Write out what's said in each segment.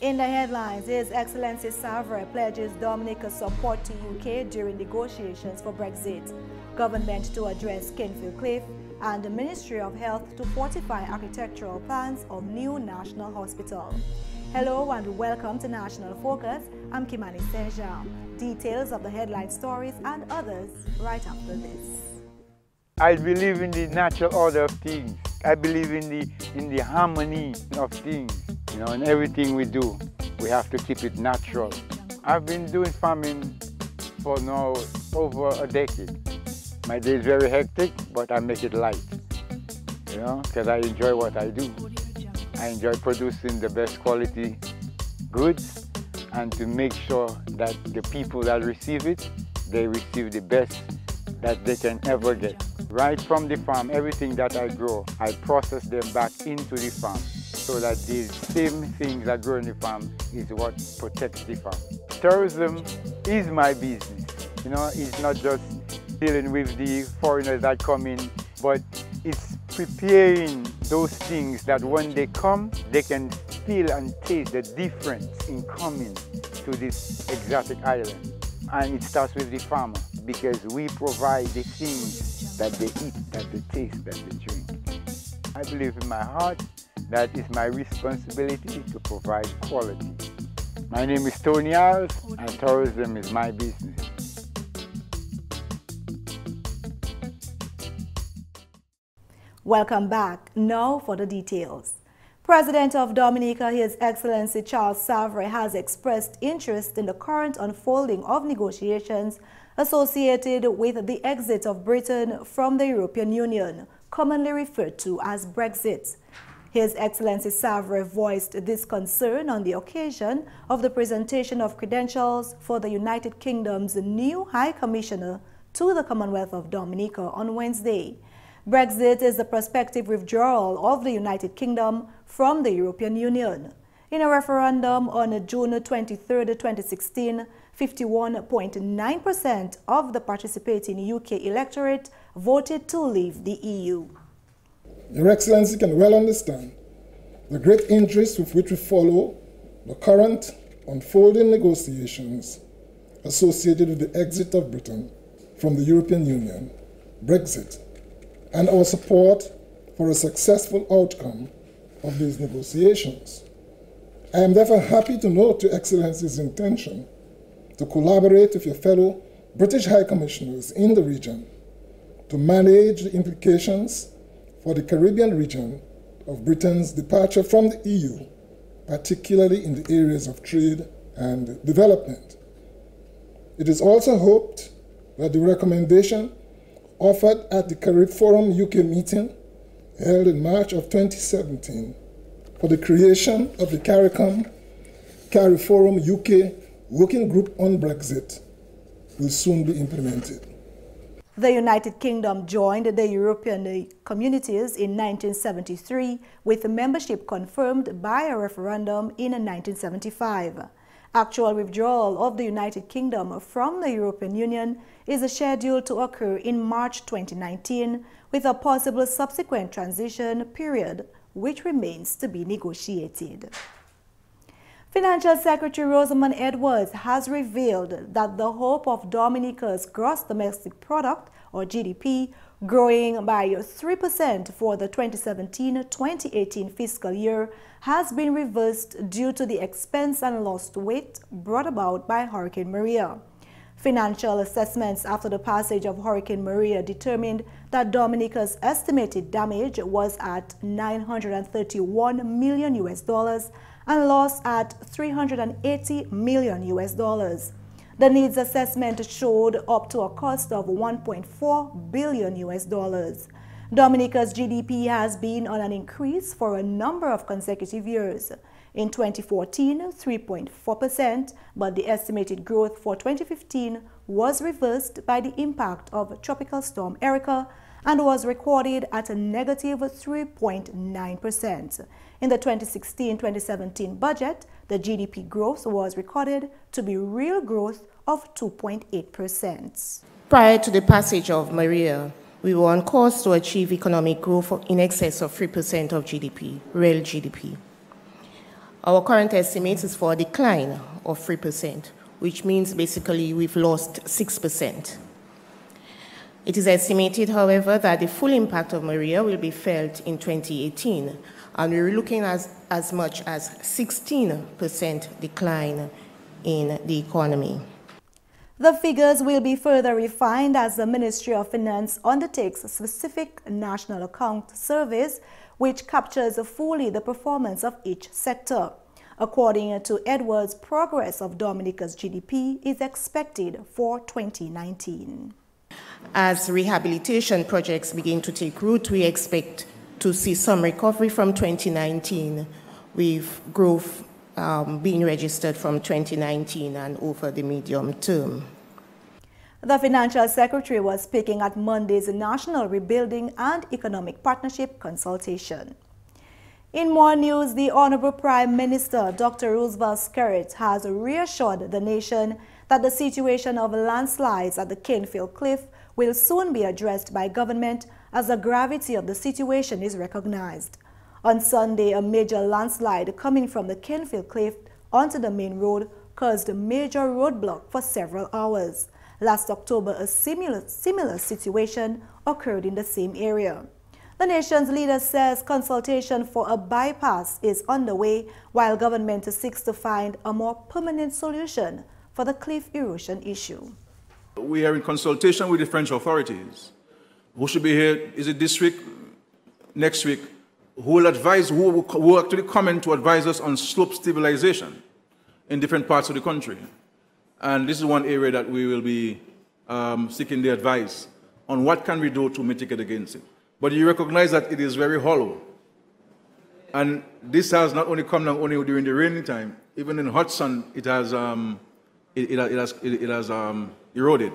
In the headlines, His Excellency Savre pledges Dominica's support to UK during negotiations for Brexit, government to address Kingfield Cliff, and the Ministry of Health to fortify architectural plans of new national hospital. Hello and welcome to National Focus. I'm Kimani St. Details of the headline stories and others right after this. I believe in the natural order of things. I believe in the harmony of things. You know, in everything we do, we have to keep it natural. I've been doing farming for now over a decade. My day is very hectic, but I make it light, you know, because I enjoy what I do. I enjoy producing the best quality goods and to make sure that the people that receive it, they receive the best that they can ever get. Right from the farm, everything that I grow, I process them back into the farm so that these same things that grow in the farm is what protects the farm. Tourism is my business. You know, it's not just dealing with the foreigners that come in, but it's preparing those things that when they come, they can feel and taste the difference in coming to this exotic island. And it starts with the farmer, because we provide the things that they eat, that they taste, that they drink. I believe in my heart that it's my responsibility to provide quality. My name is Tony Alves, and tourism is my business. Welcome back. Now for the details. President of Dominica, His Excellency Charles Savre, has expressed interest in the current unfolding of negotiations associated with the exit of Britain from the European Union, commonly referred to as Brexit. His Excellency Savre voiced this concern on the occasion of the presentation of credentials for the United Kingdom's new High Commissioner to the Commonwealth of Dominica on Wednesday. Brexit is the prospective withdrawal of the United Kingdom from the European Union. In a referendum on June 23, 2016, 51.9% of the participating UK electorate voted to leave the EU. Your Excellency can well understand the great interest with which we follow the current unfolding negotiations associated with the exit of Britain from the European Union, Brexit, and our support for a successful outcome of these negotiations. I am therefore happy to note Your Excellency's intention to collaborate with your fellow British High Commissioners in the region to manage the implications for the Caribbean region of Britain's departure from the EU, particularly in the areas of trade and development. It is also hoped that the recommendation offered at the Carib Forum UK meeting held in March of 2017 for the creation of the Carib Forum UK Working Group on Brexit will soon be implemented. The United Kingdom joined the European communities in 1973 with membership confirmed by a referendum in 1975. Actual withdrawal of the United Kingdom from the European Union is scheduled to occur in March 2019 with a possible subsequent transition period which remains to be negotiated. Financial Secretary Rosamond Edwards has revealed that the hope of Dominica's gross domestic product, or GDP, growing by 3% for the 2017-2018 fiscal year has been reversed due to the expense and lost weight brought about by Hurricane Maria. Financial assessments after the passage of Hurricane Maria determined that Dominica's estimated damage was at $931 million and loss at $380 million. The needs assessment showed up to a cost of $1.4 billion. Dominica's GDP has been on an increase for a number of consecutive years. In 2014, 3.4%, but the estimated growth for 2015 was reversed by the impact of Tropical Storm Erica and was recorded at a negative 3.9%. In the 2016-2017 budget, the GDP growth was recorded to be real growth of 2.8%. Prior to the passage of Maria, we were on course to achieve economic growth in excess of 3% of GDP, real GDP. Our current estimate is for a decline of 3%, which means basically we've lost 6%. It is estimated, however, that the full impact of Maria will be felt in 2018, and we're looking at as much as 16% decline in the economy. The figures will be further refined as the Ministry of Finance undertakes specific national account surveys which captures fully the performance of each sector. According to Edwards, progress of Dominica's GDP is expected for 2019. As rehabilitation projects begin to take root, we expect to see some recovery from 2019, with growth being registered from 2019 and over the medium term. The Financial Secretary was speaking at Monday's National Rebuilding and Economic Partnership Consultation. In more news, the Honorable Prime Minister, Dr. Roosevelt Skerrit, has reassured the nation that the situation of landslides at the Canefield Cliff will soon be addressed by government as the gravity of the situation is recognized. On Sunday, a major landslide coming from the Canefield Cliff onto the main road caused a major roadblock for several hours. Last October, a similar situation occurred in the same area. The nation's leader says consultation for a bypass is underway while government seeks to find a more permanent solution for the cliff erosion issue. We are in consultation with the French authorities. Who should be here? Is it this week, next week? Who will advise, who will actually come in to advise us on slope stabilization in different parts of the country? And this is one area that we will be seeking the advice on what can we do to mitigate against it. But you recognize that it is very hollow. And this has not only come down only during the rainy time, even in hot sun, it has eroded.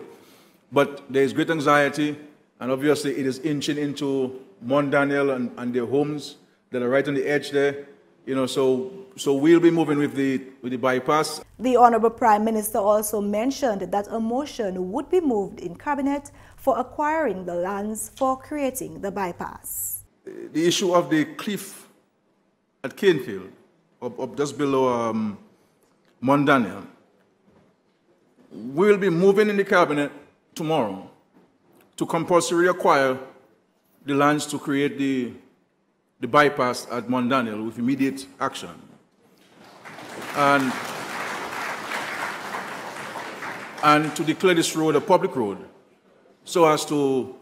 But there is great anxiety, and obviously it is inching into Mount Daniel and their homes that are right on the edge there. You know, so we'll be moving with the bypass. The Honorable Prime Minister also mentioned that a motion would be moved in Cabinet for acquiring the lands for creating the bypass. The issue of the cliff at Canefield, up just below Mount Daniel, we'll be moving in the Cabinet tomorrow to compulsory acquire the lands to create the bypass at Mount Daniel with immediate action. And to declare this road a public road so as to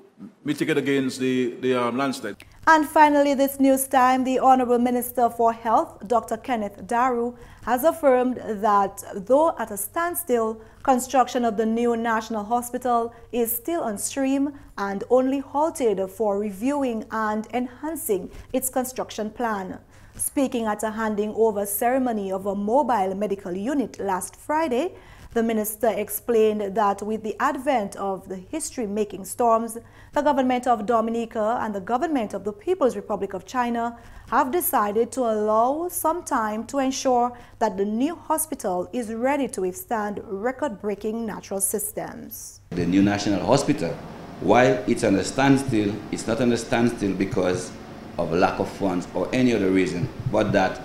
mitigate against the landslide. And finally, this news time, the Honorable Minister for Health, Dr. Kenneth Daru, has affirmed that though at a standstill, construction of the new National Hospital is still on stream and only halted for reviewing and enhancing its construction plan. Speaking at a handing over ceremony of a mobile medical unit last Friday, the minister explained that with the advent of the history-making storms, the government of Dominica and the government of the People's Republic of China have decided to allow some time to ensure that the new hospital is ready to withstand record-breaking natural systems. The new National Hospital, while it's on a standstill, it's not on a standstill because of lack of funds or any other reason, but that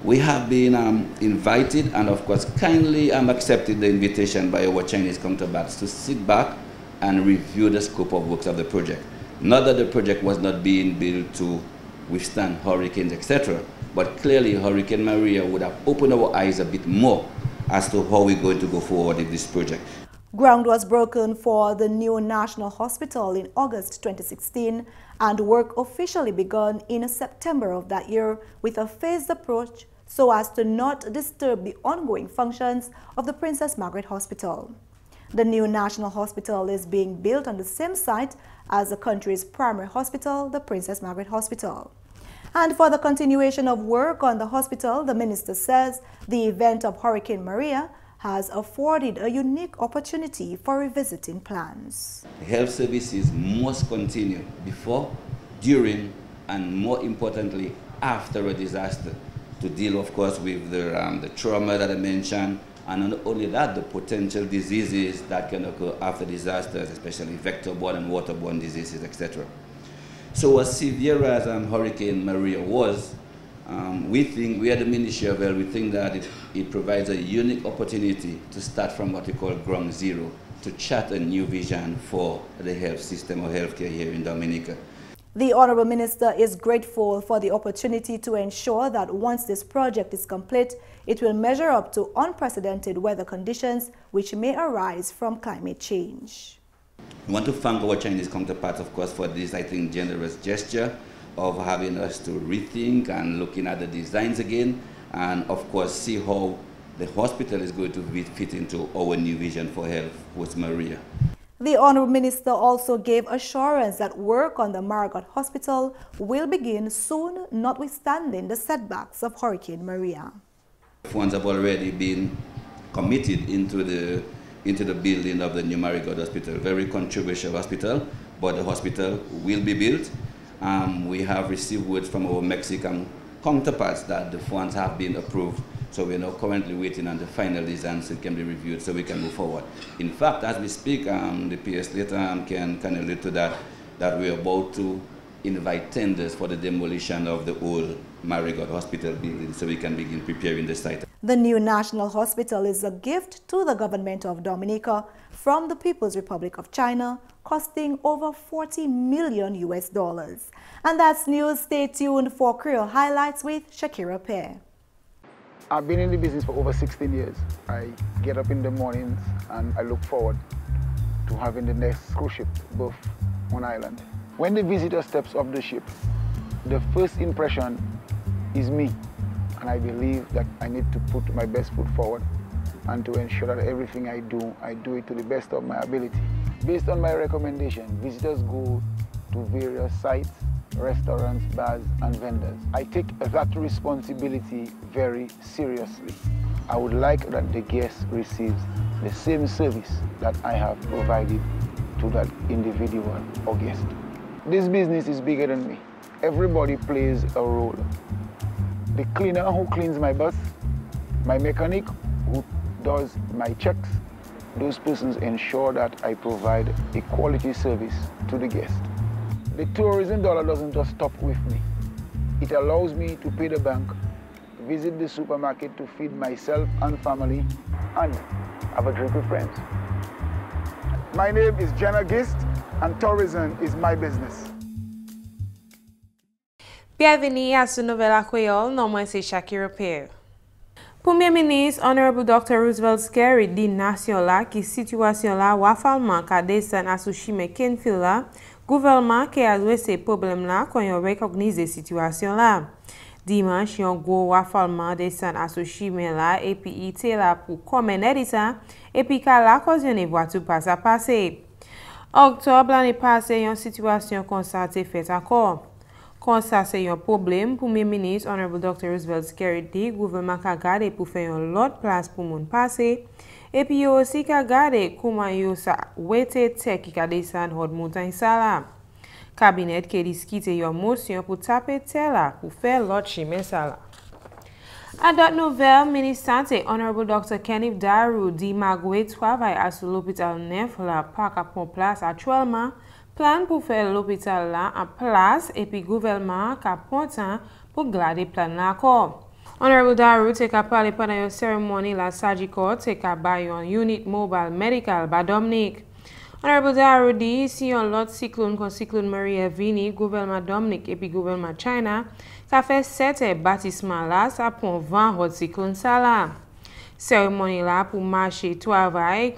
we have been invited and of course kindly accepted the invitation by our Chinese counterparts to sit back and review the scope of works of the project. Not that the project was not being built to withstand hurricanes, etc., but clearly Hurricane Maria would have opened our eyes a bit more as to how we're going to go forward with this project. Ground was broken for the new National Hospital in August 2016 and work officially begun in September of that year with a phased approach so as to not disturb the ongoing functions of the Princess Margaret Hospital. The new National Hospital is being built on the same site as the country's primary hospital, the Princess Margaret Hospital. And for the continuation of work on the hospital, the minister says the event of Hurricane Maria has afforded a unique opportunity for revisiting plans. Health services must continue before, during, and more importantly, after a disaster to deal, of course, with the trauma that I mentioned, and not only that, the potential diseases that can occur after disasters, especially vector-borne and waterborne diseases, etc. So as severe as Hurricane Maria was, we at the Ministry of Health, we think that it provides a unique opportunity to start from what we call ground zero, to chart a new vision for the health system or healthcare here in Dominica. The Honorable Minister is grateful for the opportunity to ensure that once this project is complete, it will measure up to unprecedented weather conditions which may arise from climate change. We want to thank our Chinese counterparts, of course, for this, I think, generous gesture of having us to rethink and looking at the designs again, and of course see how the hospital is going to fit into our new vision for health with Maria. The Honorable Minister also gave assurance that work on the Marigot Hospital will begin soon, notwithstanding the setbacks of Hurricane Maria. Funds have already been committed into the building of the new Marigot Hospital, very controversial hospital, but the hospital will be built. We have received word from our Mexican counterparts that the funds have been approved. So we're now currently waiting on the final design so it can be reviewed so we can move forward. In fact, as we speak, the PS later can allude to that we're about to invite tenders for the demolition of the old Marigot Hospital building so we can begin preparing the site. The new National Hospital is a gift to the government of Dominica from the People's Republic of China, costing over $40 million. And that's news. Stay tuned for Creole Highlights with Shaakira Pierre. I've been in the business for over 16 years. I get up in the mornings and I look forward to having the next cruise ship berth on island. When the visitor steps off the ship, the first impression is me. And I believe that I need to put my best foot forward and to ensure that everything I do it to the best of my ability. Based on my recommendation, visitors go to various sites, restaurants, bars, and vendors. I take that responsibility very seriously. I would like that the guest receives the same service that I have provided to that individual or guest. This business is bigger than me. Everybody plays a role. The cleaner who cleans my bus, my mechanic who does my checks, those persons ensure that I provide a quality service to the guest. The tourism dollar doesn't just stop with me. It allows me to pay the bank, visit the supermarket to feed myself and family, and have a drink with friends. My name is Jenna Gist, and tourism is my business. Bienvenue à ce nouvel Creole, non moi c'est Shaakira Pierre. Premier ministre Honorable Dr. Roosevelt Skerry dit nation là qui situation là wafalman ka descend à Sushime Kingfield là, gouvernement qui a joué ces problèmes là quand on recognize situation là. Dimanche yon gros wafalman descend à Sushime là et puis il était là pour commenter ça et puis ka la cautionner voiture passe à passer. Octobre l'année passée yon situation constatée fait encore. Quand ça c'est un problème, Premier ministre Honorable Dr. Roosevelt Skerry dit gouvernement ka gade pour faire une autre place pour moun passer et puis yo aussi ka gade comment yo sa wete tek qui ka descend hod montagne ça là. Cabinet qui discute une motion pour taper terre là pour faire l'autre chemin ça là. À d'autres nouvelles, ministre santé Honorable Dr. Canefield Cliff dit magoué travaille à l'hôpital neuf là pas qu'à prendre place actuellement. Plan pour faire l'hôpital là en place et puis gouvernement qui a temps pour garder plan là encore. Honorable Daru te ka parlé pendant une cérémonie la Sagicor te ka bay un unit mobile medical ba Dominique. Honorable Daru dit si un lot cyclone comme cyclone Maria vini gouvernement Dominique et puis gouvernement China ka fait 7 bâtiment là ça prend 20 hot cyclone ça là. Cérémonie là pour marcher travail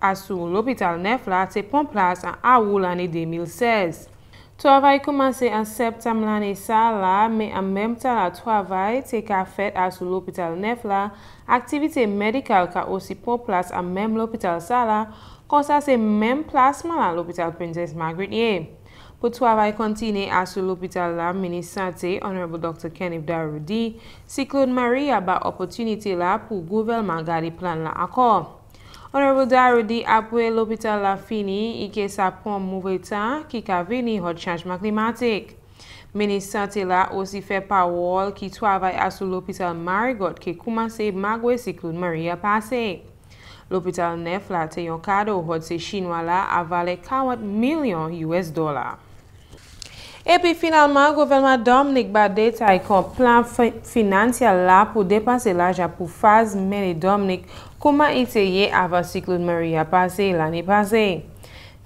à sur l'hôpital neuf là c'est prend place en août l'année 2016. Travail commencé en septembre l'année ça là mais en même temps le travail c'est qu'a fait à sur l'hôpital neuf là activité médicale qu'a aussi prend place en même l'hôpital ça là comme ça c'est même placement à l'hôpital Princess Margaret. Pour travail continuer à sur l'hôpital la ministre santé Honorable Dr. Canefield Cliff cyclone Maria ba opportunité là pour gouvernement garder plan là encore. Honorable Darudi après l'hôpital la fini et que ça prend mauvais temps qui a venu au changement climatique. Ministre santé là aussi fait parole qui travaille à sur l'hôpital Marigot qui commencé magoué cyclone Maria passé. L'hôpital neuf là te yon cadeau hot se chinois là a valé $40 million. Et puis finalement, le gouvernement Dominique ba détaille un plan financier là pour dépenser l'argent pour phase mais Dominique comment essayer avant cyclone Maria passé l'année passée.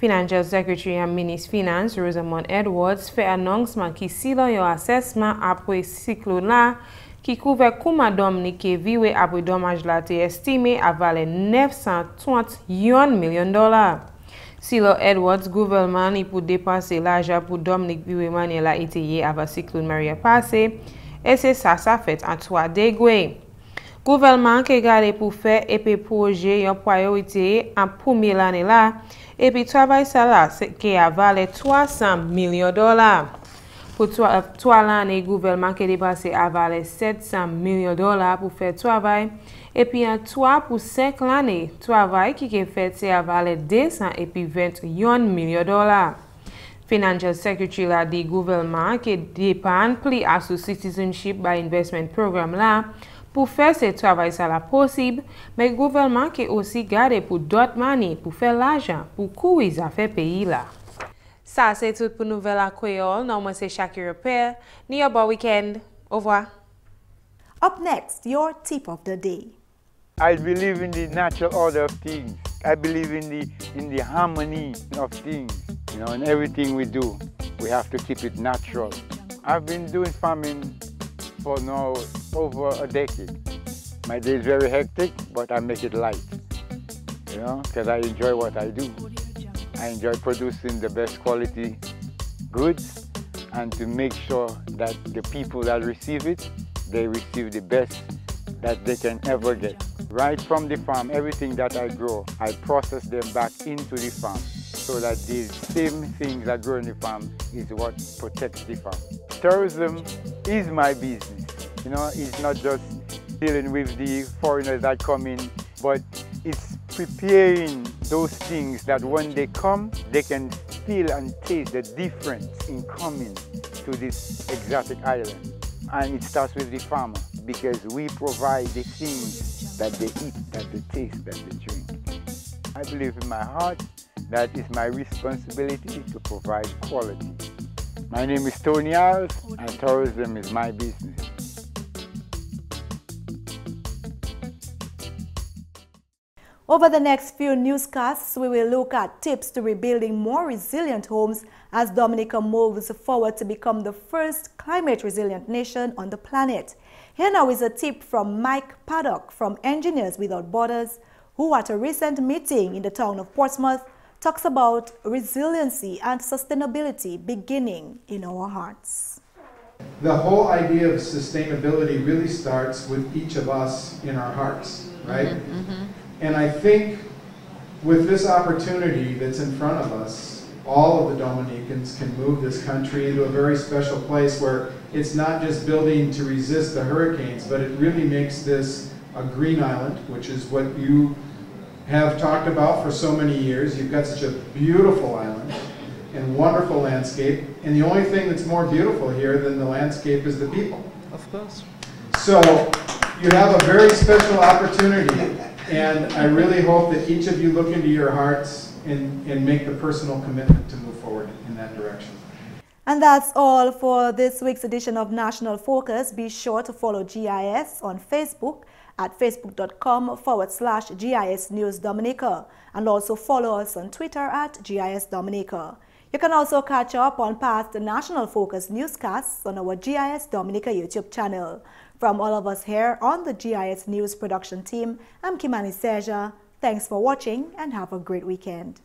Financial Secretary and Ministre Finance Rosamond Edwards fait annoncement qui si l'on un assessment après cyclone là qui couvre comment Dominique qui vivait après dommage là est estimé à valer 931 millions de dollars. Si le Edwards gouvernement il pour dépenser l'argent pour Dominique vivre manière là été avant cyclone Maria passé et c'est ça fait en 3 degrés. Gouvernement qui garde pour faire et puis projet en priorité en première année là et puis travail ça là qui a valé 300 millions de dollars. Pour 3 l'année, gouvernement qui dépassé à valer 700 millions de dollars pour faire travail. Et puis en 3 pour 5 l'année, travail qui est fait c'est à valer 200 et puis 21 millions de dollars. Financial Secretary là dit gouvernement qui dépend plus à ce Citizenship by Investment Program là pour faire ce travail ça là possible, mais gouvernement qui aussi garde pour d'autres manières pour faire l'argent pour couvrir les affaires pays là. Ça, c'est tout pour Nouvelle à Creole. Non, moi, c'est Shaakira Pierre. Ni bon weekend. Au revoir. Up next, your tip of the day. I believe in the natural order of things. I believe in the harmony of things. You know, in everything we do, we have to keep it natural. I've been doing farming for now over a decade. My day is very hectic, but I make it light. You know, because I enjoy what I do. I enjoy producing the best quality goods and to make sure that the people that receive it, they receive the best that they can ever get. Right from the farm, everything that I grow, I process them back into the farm so that the same things that grow in the farm is what protects the farm. Tourism is my business. You know, it's not just dealing with the foreigners that come in, but it's preparing those things that when they come, they can feel and taste the difference in coming to this exotic island. And it starts with the farmer because we provide the things that they eat, that they taste, that they drink. I believe in my heart that it's my responsibility to provide quality. My name is Tony Alves and tourism is my business. Over the next few newscasts, we will look at tips to rebuilding more resilient homes as Dominica moves forward to become the first climate-resilient nation on the planet. Here now is a tip from Mike Paddock from Engineers Without Borders, who at a recent meeting in the town of Portsmouth talks about resiliency and sustainability beginning in our hearts. The whole idea of sustainability really starts with each of us in our hearts, right? And I think with this opportunity that's in front of us, all of the Dominicans can move this country into a very special place where it's not just building to resist the hurricanes, but it really makes this a green island, which is what you have talked about for so many years. You've got such a beautiful island and wonderful landscape, and the only thing that's more beautiful here than the landscape is the people. Of course. So you have a very special opportunity. And I really hope that each of you look into your hearts and make the personal commitment to move forward in that direction. And that's all for this week's edition of National Focus. Be sure to follow GIS on Facebook at facebook.com/GIS News Dominica and also follow us on Twitter at GIS Dominica. You can also catch up on past National Focus newscasts on our GIS Dominica YouTube channel. From all of us here on the GIS News production team, I'm Kimani St. Thanks for watching and have a great weekend.